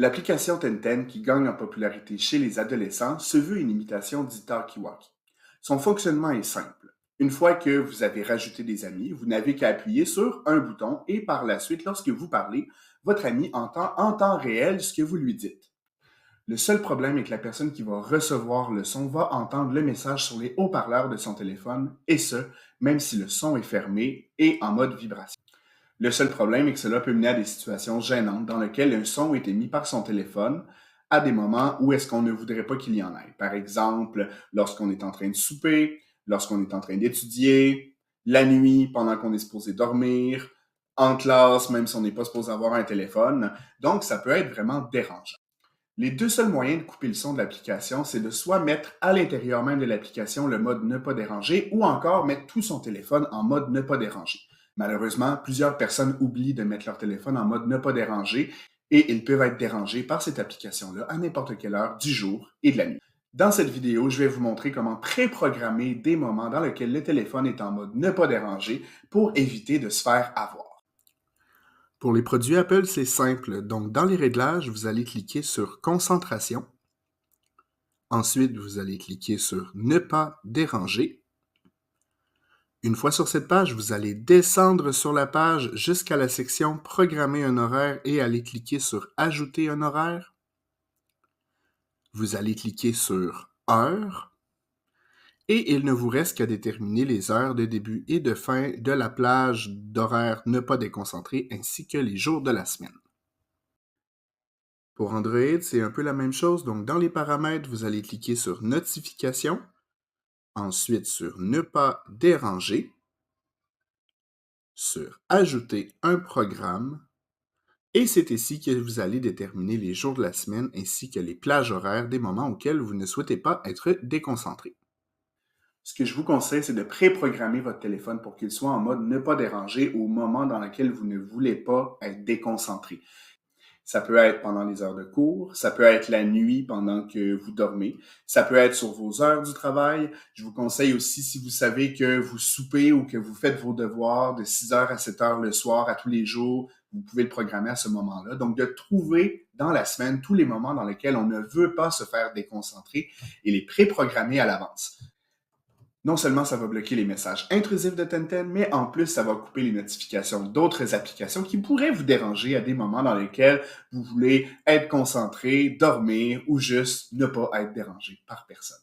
L'application Tenten, qui gagne en popularité chez les adolescents, se veut une imitation d'Italkiwaki. Son fonctionnement est simple. Une fois que vous avez rajouté des amis, vous n'avez qu'à appuyer sur un bouton et par la suite, lorsque vous parlez, votre ami entend en temps réel ce que vous lui dites. Le seul problème est que la personne qui va recevoir le son va entendre le message sur les haut-parleurs de son téléphone, et ce, même si le son est fermé et en mode vibration. Le seul problème est que cela peut mener à des situations gênantes dans lesquelles un son est émis par son téléphone à des moments où est-ce qu'on ne voudrait pas qu'il y en ait. Par exemple, lorsqu'on est en train de souper, lorsqu'on est en train d'étudier, la nuit, pendant qu'on est supposé dormir, en classe, même si on n'est pas supposé avoir un téléphone. Donc, ça peut être vraiment dérangeant. Les deux seuls moyens de couper le son de l'application, c'est de soit mettre à l'intérieur même de l'application le mode ne pas déranger ou encore mettre tout son téléphone en mode ne pas déranger. Malheureusement, plusieurs personnes oublient de mettre leur téléphone en mode ne pas déranger et ils peuvent être dérangés par cette application-là à n'importe quelle heure du jour et de la nuit. Dans cette vidéo, je vais vous montrer comment préprogrammer des moments dans lesquels le téléphone est en mode ne pas déranger pour éviter de se faire avoir. Pour les produits Apple, c'est simple. Donc, dans les réglages, vous allez cliquer sur Concentration. Ensuite, vous allez cliquer sur Ne pas déranger. Une fois sur cette page, vous allez descendre sur la page jusqu'à la section Programmer un horaire et aller cliquer sur Ajouter un horaire. Vous allez cliquer sur Heure. Et il ne vous reste qu'à déterminer les heures de début et de fin de la plage d'horaire ne pas déconcentré ainsi que les jours de la semaine. Pour Android, c'est un peu la même chose. Donc, dans les paramètres, vous allez cliquer sur Notification, ensuite sur Ne pas déranger, sur Ajouter un programme, et c'est ici que vous allez déterminer les jours de la semaine ainsi que les plages horaires des moments auxquels vous ne souhaitez pas être déconcentré. Ce que je vous conseille, c'est de préprogrammer votre téléphone pour qu'il soit en mode ne pas déranger au moment dans lequel vous ne voulez pas être déconcentré. Ça peut être pendant les heures de cours, ça peut être la nuit pendant que vous dormez, ça peut être sur vos heures du travail. Je vous conseille aussi, si vous savez que vous soupez ou que vous faites vos devoirs de 6 heures à 7 heures le soir à tous les jours, vous pouvez le programmer à ce moment-là. Donc, de trouver dans la semaine tous les moments dans lesquels on ne veut pas se faire déconcentrer et les préprogrammer à l'avance. Non seulement ça va bloquer les messages intrusifs de Tenten, mais en plus, ça va couper les notifications d'autres applications qui pourraient vous déranger à des moments dans lesquels vous voulez être concentré, dormir ou juste ne pas être dérangé par personne.